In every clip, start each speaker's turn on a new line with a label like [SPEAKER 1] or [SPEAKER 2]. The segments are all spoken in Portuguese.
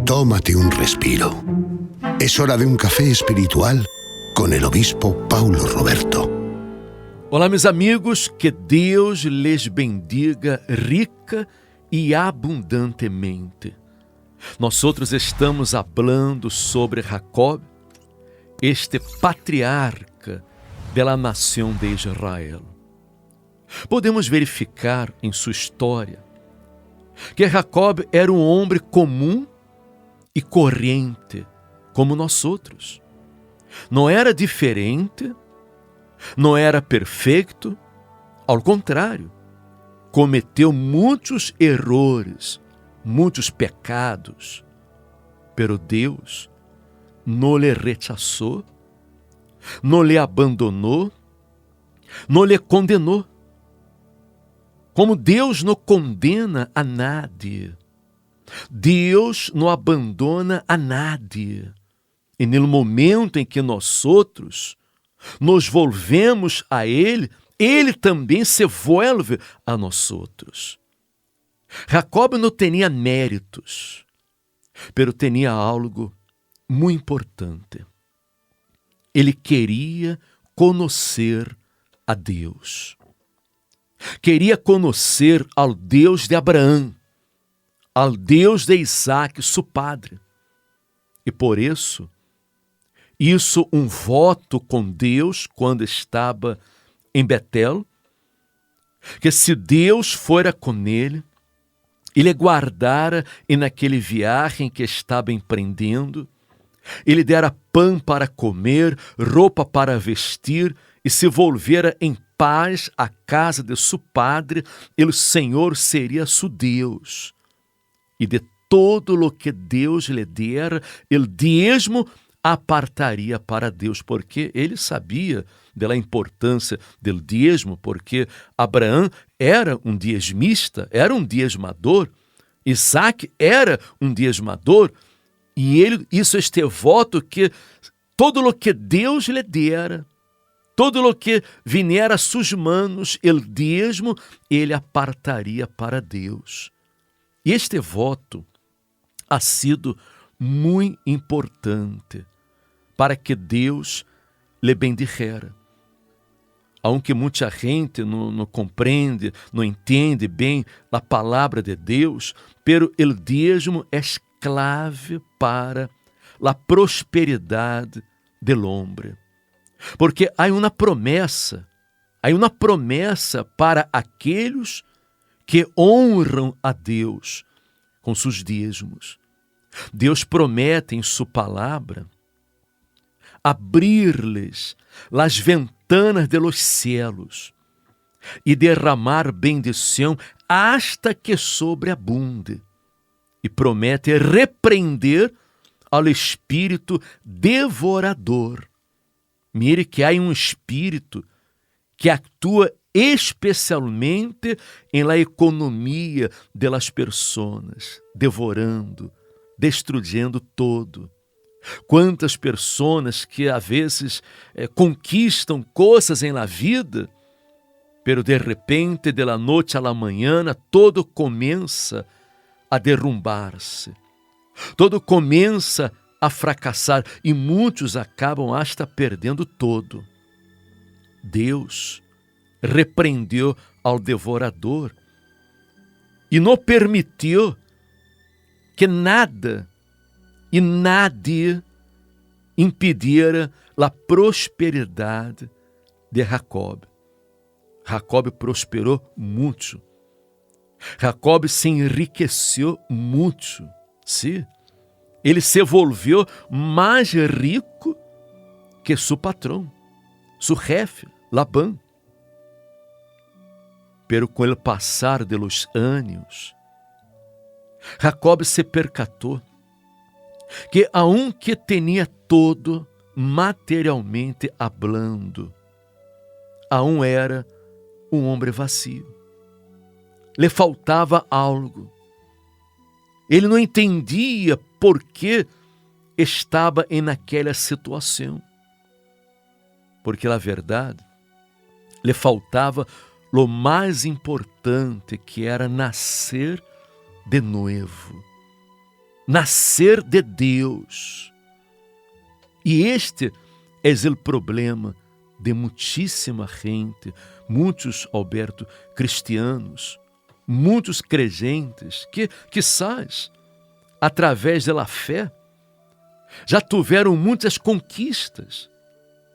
[SPEAKER 1] Tómate un respiro. Es hora de un café espiritual con el obispo Paulo Roberto.
[SPEAKER 2] Olá, meus amigos, que Deus lhes bendiga rica e abundantemente. Nós outros estamos falando sobre Jacob, este patriarca da nação de Israel. Podemos verificar em sua história que Jacob era um homem comum e corrente, como nós outros. Não era diferente, não era perfeito, ao contrário, cometeu muitos erros, muitos pecados, pero Deus não lhe rechaçou, não lhe abandonou, não lhe condenou. Como Deus não condena a nadie, Deus não abandona a nadie. E no momento em que nós outros nos volvemos a Ele, Ele também se volve a nós outros. Jacob não tinha méritos, pero tinha algo muito importante. Ele queria conhecer a Deus. Queria conhecer ao Deus de Abraão, ao Deus de Isaac, seu padre. E por isso um voto com Deus quando estava em Betel, que se Deus fora com ele guardara naquele viagem que estava empreendendo, ele dera pão para comer, roupa para vestir e se volvera em paz à casa de seu padre, o Senhor seria seu Deus. E de todo o que Deus lhe dera, o dízimo apartaria para Deus, porque ele sabia da importância do dízimo, porque Abraão era um dízimista, era um dízmador, Isaac era um dízmador, e ele hizo este voto que todo o que Deus lhe dera, todo o que viniera a suas manos, o dízimo, ele apartaria para Deus. E este voto ha sido muito importante para que Deus lhe bendijera. Aunque muita gente não compreende, não entende bem a palavra de Deus, pero o dízimo é clave para a prosperidade do homem. Porque há uma promessa para aqueles que honram a Deus com seus dízimos. Deus promete em sua palavra abrir-lhes as ventanas de los cielos e derramar bendição hasta que sobreabunde. E promete repreender ao espírito devorador. Mire que há um espírito que atua especialmente em la economia de las pessoas, devorando, destruindo todo. Quantas pessoas que às vezes conquistam coisas em la vida, pero de repente, de la noite à la manhã, todo começa a derrumbar-se, todo começa a fracassar e muitos acabam hasta perdendo todo. Deus repreendeu ao devorador e não permitiu que nada e nadie impedira a prosperidade de Jacob. Jacob prosperou muito. Jacob se enriqueceu muito. Sim, ele se volveu mais rico que seu patrão, seu jefe, Labão. Pero com o passar de los anos, Jacob se percatou que aunque tinha todo materialmente hablando, aún era um homem vazio. Lhe faltava algo. Ele não entendia por que estava naquela situação. Porque, na verdade, lhe faltava o mais importante, que era nascer de novo. nascer de Deus. E este é o problema de muitíssima gente, muitos, Alberto, cristianos, muitos crentes que, quizás, através da fé, já tiveram muitas conquistas,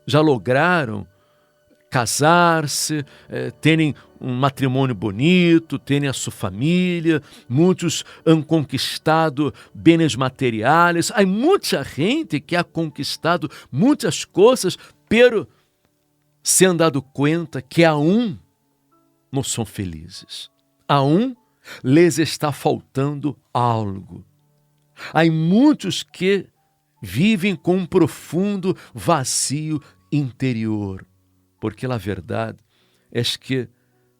[SPEAKER 2] já lograram casar-se, terem um matrimônio bonito, terem a sua família, muitos han conquistado bens materiais. Há muita gente que ha conquistado muitas coisas, pero se han dado conta que aún não são felizes. Aún lhes está faltando algo. Há muitos que vivem com um profundo vazio interior, porque a verdade é que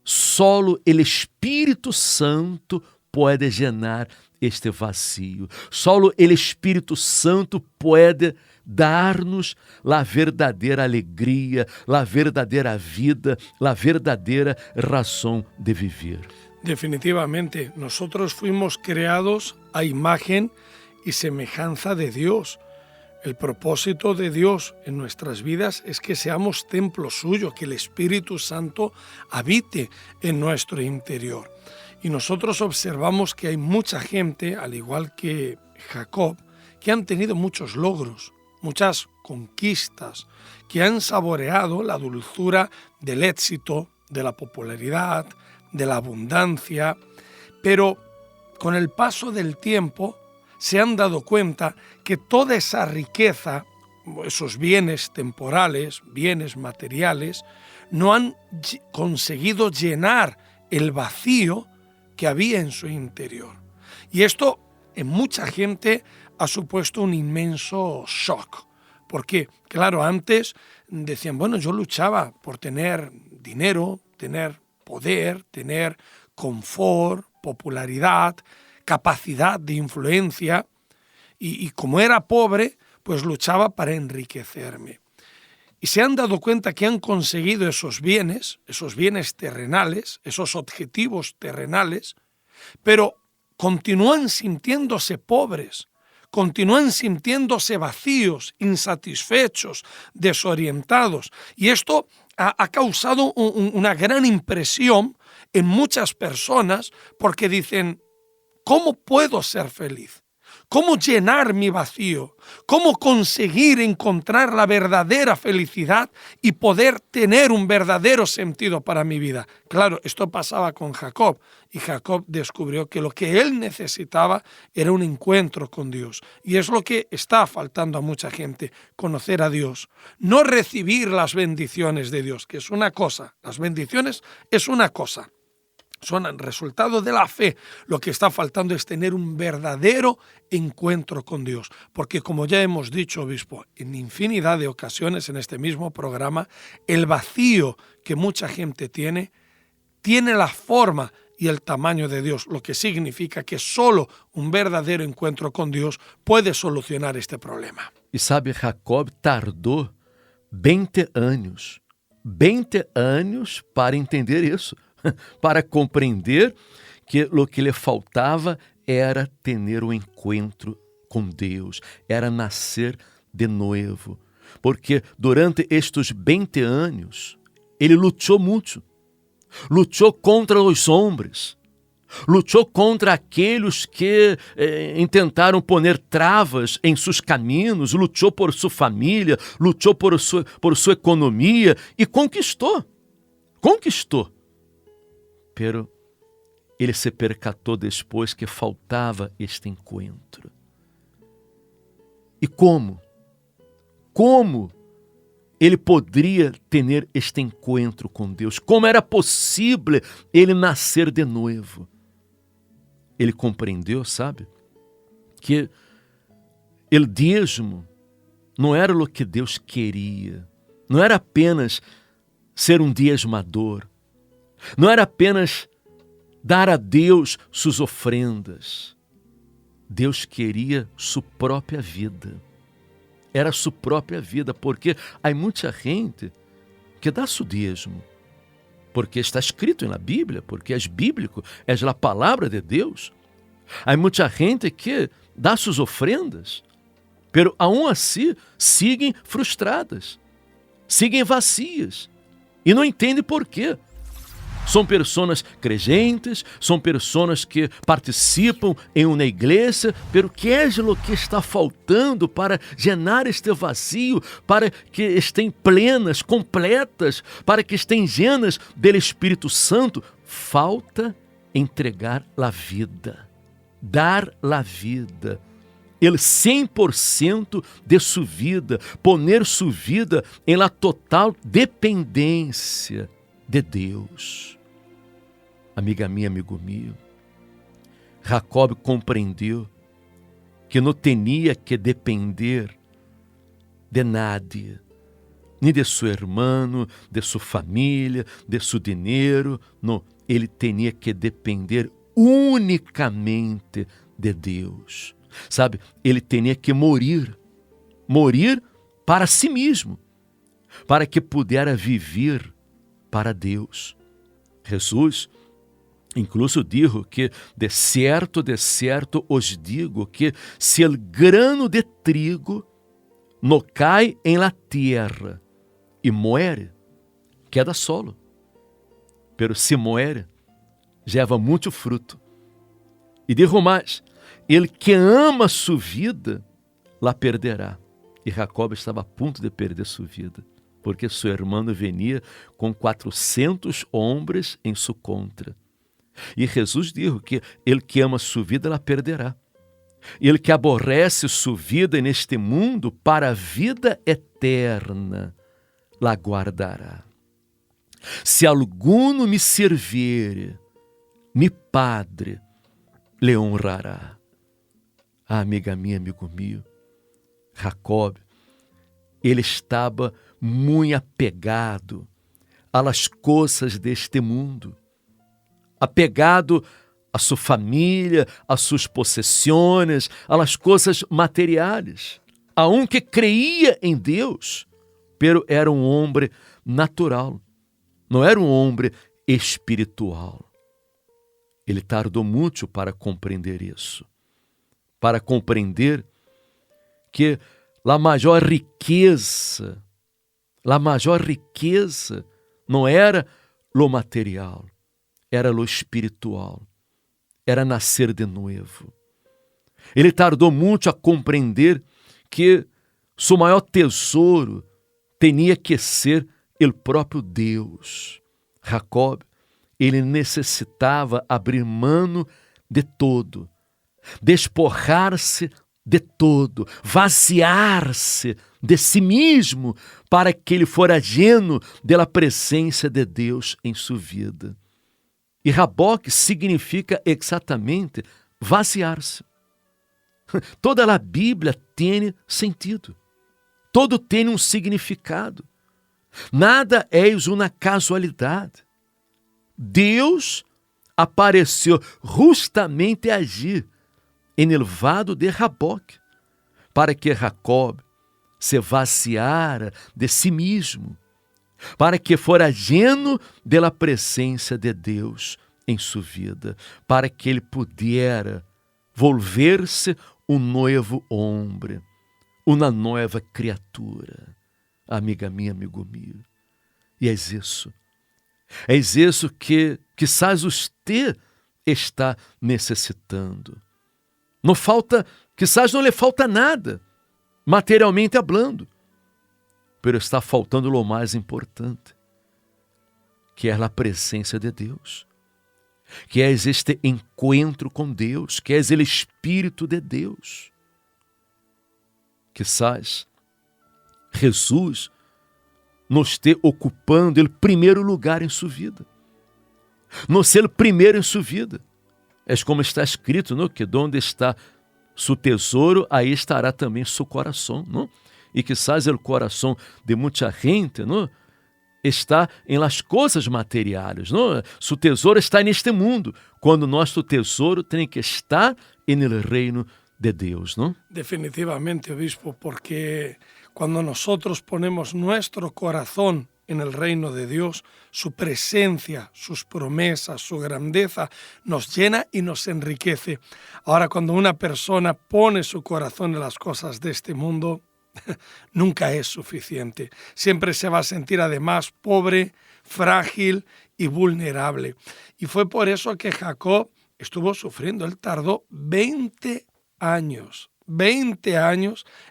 [SPEAKER 2] solo o Espírito Santo pode llenar este vazio. Solo o Espírito Santo pode dar-nos a verdadeira alegria, a verdadeira vida, a verdadeira razão de viver.
[SPEAKER 3] Definitivamente, nosotros fuimos creados a imagen y semejanza de Dios. El propósito de Dios en nuestras vidas es que seamos templo suyo, que el Espíritu Santo habite en nuestro interior. Y nosotros observamos que hay mucha gente, al igual que Jacob, que han tenido muchos logros, muchas conquistas, que han saboreado la dulzura del éxito, de la popularidad, de la abundancia, pero con el paso del tiempo se han dado cuenta que toda esa riqueza, esos bienes temporales, bienes materiales, no han conseguido llenar el vacío que había en su interior. Y esto en mucha gente ha supuesto un inmenso shock, porque, claro, antes decían, bueno, yo luchaba por tener dinero, tener poder, tener confort, popularidad, capacidad de influencia, y como era pobre, pues luchaba para enriquecerme. Y se han dado cuenta que han conseguido esos bienes terrenales, esos objetivos terrenales, pero continúan sintiéndose pobres, continúan sintiéndose vacíos, insatisfechos, desorientados. Y esto ha causado una gran impresión en muchas personas porque dicen, ¿cómo puedo ser feliz? ¿Cómo llenar mi vacío? ¿Cómo conseguir encontrar la verdadera felicidad y poder tener un verdadero sentido para mi vida? Claro, esto pasaba con Jacob, y Jacob descubrió que lo que él necesitaba era un encuentro con Dios. Y es lo que está faltando a mucha gente, conocer a Dios. No recibir las bendiciones de Dios, que es una cosa. Las bendiciones es una cosa. Son el resultado de la fe. Lo que está faltando es tener un verdadero encuentro con Dios. Porque como ya hemos dicho, obispo, en infinidad de ocasiones en este mismo programa, el vacío que mucha gente tiene la forma y el tamaño de Dios, lo que significa que solo un verdadero encuentro con Dios puede solucionar este problema.
[SPEAKER 2] E sabe, Jacob tardou 20 anos para entender isso. Para compreender que o que lhe faltava era ter um encontro com Deus, era nascer de novo. Porque durante estes 20 anos, ele lutou muito. Lutou contra os homens, lutou contra aqueles que tentaram poner travas em seus caminhos, lutou por sua família, lutou por sua economia e conquistou. Pero ele se percatou depois que faltava este encontro. E como? Como ele poderia ter este encontro com Deus? Como era possível ele nascer de novo? Ele compreendeu, sabe, que o dízimo não era o que Deus queria. Não era apenas ser um diezmador. Não era apenas dar a Deus suas ofrendas. Deus queria sua própria vida. Era sua própria vida, porque há muita gente que dá seu dízimo, porque está escrito na Bíblia, porque é bíblico, é a palavra de Deus. Há muita gente que dar suas ofrendas, pero aún assim siguen frustradas, siguen vazias e não entendem por quê. São pessoas creyentes, são pessoas que participam em uma igreja, pero que é o que está faltando para llenar este vazio, para que estejam plenas, completas, para que estejam llenas do Espírito Santo? Falta entregar a vida, dar a vida, el 100% de sua vida, poner sua vida em la total dependência de Deus. Amiga minha, amigo meu, Jacob compreendeu que não tinha que depender de nadie, nem de seu irmão, de sua família, de seu dinheiro. Não, ele tinha que depender unicamente de Deus. Sabe, ele tinha que morrer para si mesmo, para que pudesse viver para Deus. Jesus incluso dijo que de certo os digo que se o grano de trigo não cai em la tierra e muere, queda solo, pero se muere, leva muito fruto. E digo mais, ele que ama sua vida, la perderá. E Jacob estava a ponto de perder sua vida, porque seu irmão venia com 400 homens em sua contra. E Jesus disse que ele que ama sua vida, la perderá. Ele que aborrece sua vida neste mundo, para a vida eterna, la guardará. Se alguno me servir, mi Padre le honrará. Ah, amiga minha, amigo meu, Jacob, ele estava muito apegado às coisas deste mundo, apegado a sua família, a suas possessões, às coisas materiais. Aunque creia em Deus, pero era um homem natural, não era um homem espiritual. Ele tardou muito para compreender isso, para compreender que a maior riqueza não era lo material, era lo espiritual, era nascer de novo. Ele tardou muito a compreender que seu maior tesouro tinha que ser o próprio Deus. Jacob, ele necessitava abrir mão de todo, despojar-se de todo, vaziar-se de si mesmo, para que ele fora lleno da presença de Deus em sua vida. E Raboque significa exatamente vaziar-se. Toda a Bíblia tem sentido, todo tem um significado. Nada é uma casualidade. Deus apareceu justamente agir em el vado de Raboque, para que Jacob se vaciara de si mesmo, para que fora lleno da presença de Deus em sua vida, para que ele pudera volver-se um novo homem, uma nova criatura. Amiga minha, amigo meu, e é isso que quizás você está necessitando. Não falta, quizás não lhe falta nada, materialmente hablando, pero está faltando o mais importante, que é a presença de Deus, que é este encontro com Deus, que é o Espírito de Deus. Quizás Jesus não esteja ocupando o primeiro lugar em sua vida, não ser o primeiro em sua vida. É como está escrito, não? Que onde está seu tesouro, aí estará também seu coração, não? E quizás o coração de muita gente, não? Está em las coisas materiais, não? Seu tesouro está neste mundo, quando nosso tesouro tem que estar no reino de Deus, não?
[SPEAKER 3] Definitivamente, obispo, porque cuando nosotros ponemos nuestro corazón en el reino de Dios, su presencia, sus promesas, su grandeza nos llena y nos enriquece. Ahora, cuando una persona pone su corazón en las cosas de este mundo, nunca es suficiente. Siempre se va a sentir además pobre, frágil y vulnerable. Y fue por eso que Jacob estuvo sufriendo. Él tardó 20 años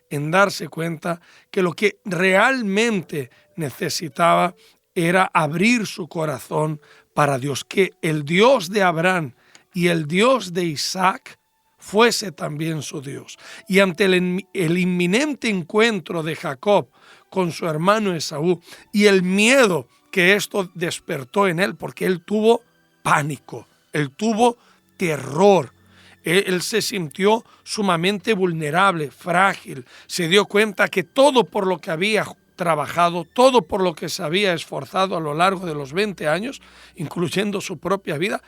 [SPEAKER 3] en darse cuenta que lo que realmente necesitaba era abrir su corazón para Dios, que el Dios de Abraham y el Dios de Isaac fuese también su Dios. Y ante el inminente encuentro de Jacob con su hermano Esaú y el miedo que esto despertó en él, porque él tuvo pánico, él tuvo terror, él se sintió sumamente vulnerable, frágil, se dio cuenta que todo por lo que había trabajado, todo por lo que se había esforzado a lo largo de los 20 años, incluyendo su propia vida,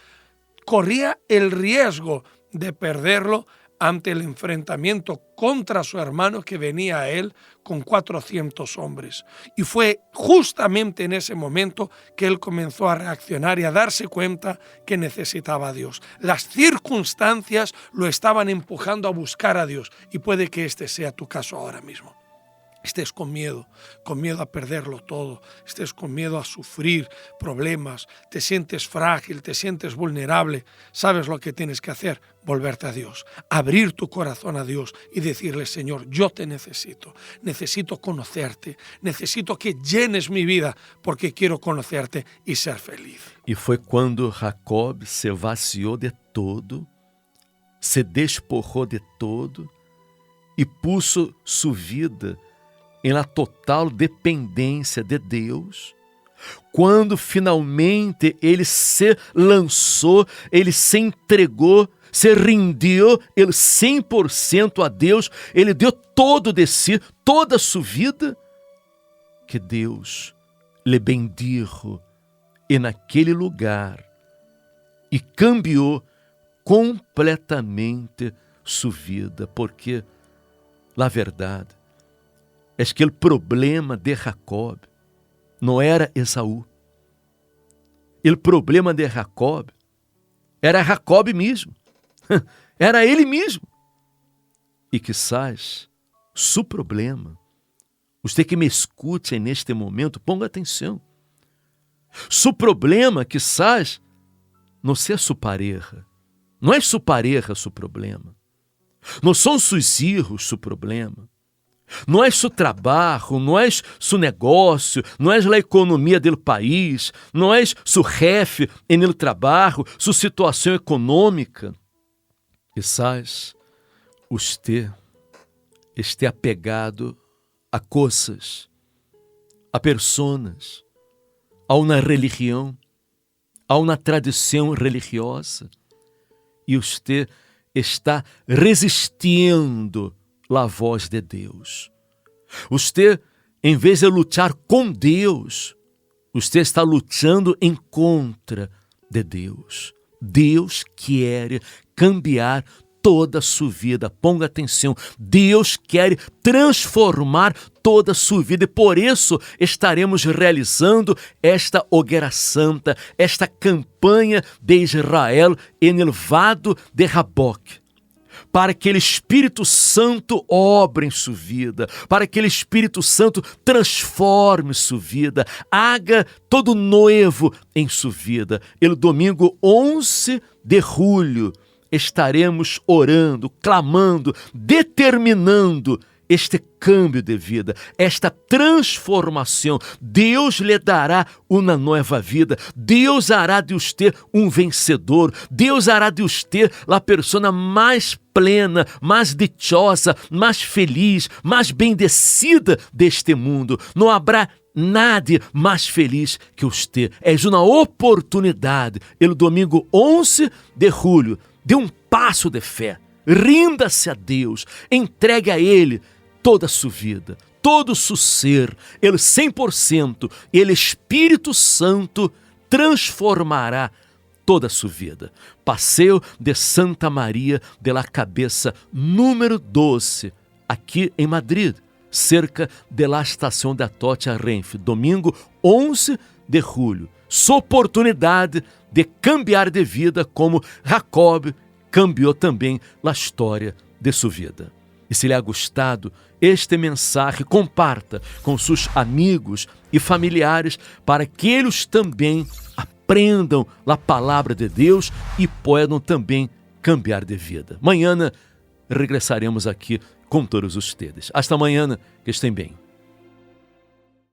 [SPEAKER 3] corría el riesgo de perderlo ante el enfrentamiento contra su hermano que venía a él con 400 hombres. Y fue justamente en ese momento que él comenzó a reaccionar y a darse cuenta que necesitaba a Dios. Las circunstancias lo estaban empujando a buscar a Dios, y puede que este sea tu caso ahora mismo. Estés con miedo a perderlo todo, estés con miedo a sufrir problemas, te sientes frágil, te sientes vulnerable. ¿Sabes lo que tienes que hacer? Volverte a Dios, abrir tu corazón a Dios y decirle: Señor, yo te necesito conocerte, necesito que llenes mi vida porque quiero conocerte y ser feliz.
[SPEAKER 2] E foi quando Jacob se vaciou de todo, se despojou de todo e puso sua vida em la total dependência de Deus, quando finalmente ele se lançou, ele se entregou, se rendiu, ele 100% a Deus, ele deu todo de si, toda a sua vida, que Deus lhe bendijo e naquele lugar e cambiou completamente sua vida, porque, na verdade, é que o problema de Jacob não era Esaú. O problema de Jacob era Jacob mesmo. Era ele mesmo. E quizás, seu problema, você que me escute neste momento, ponga atenção. Seu problema, quizás, não seja sua pareja. Não é sua pareja seu problema. Não são seus filhos seu problema. Não é seu trabalho, não é seu negócio, não é a economia do país, não é seu chefe no trabalho, sua situação econômica. Quizás você esteja apegado a coisas, a pessoas, a uma religião, a uma tradição religiosa, e você está resistindo a voz de Deus. Você, em vez de lutar com Deus, você está lutando em contra de Deus. Deus quer cambiar toda a sua vida. Ponga atenção. Deus quer transformar toda a sua vida. E por isso estaremos realizando esta hogueira santa, esta campanha de Israel em el vado de Jaboque, para que o Espírito Santo obre em sua vida, para que o Espírito Santo transforme sua vida, haga todo novo em sua vida. No domingo 11 de julho, estaremos orando, clamando, determinando este câmbio de vida, esta transformação. Deus lhe dará uma nova vida. Deus hará de você um vencedor. Deus hará de você a pessoa mais plena, mais dichosa, mais feliz, mais bendecida deste mundo. Não haverá nada mais feliz que você. É uma oportunidade. No domingo 11 de julho, dê um passo de fé. Rinda-se a Deus. Entregue a Ele toda a sua vida, todo o seu ser, ele 100%, ele Espírito Santo transformará toda a sua vida. Passeio de Santa Maria de la Cabeça, número 12, aqui em Madrid. cerca da estação da Tocha Renfe, domingo 11 de julho. Sua oportunidade de cambiar de vida como Jacob cambiou também a história de sua vida. E se lhe ha gostado este mensagem, comparta com seus amigos e familiares para que eles também aprendam a palavra de Deus e possam também cambiar de vida. Amanhã regressaremos aqui com todos ustedes. Hasta amanhã, que estén bem.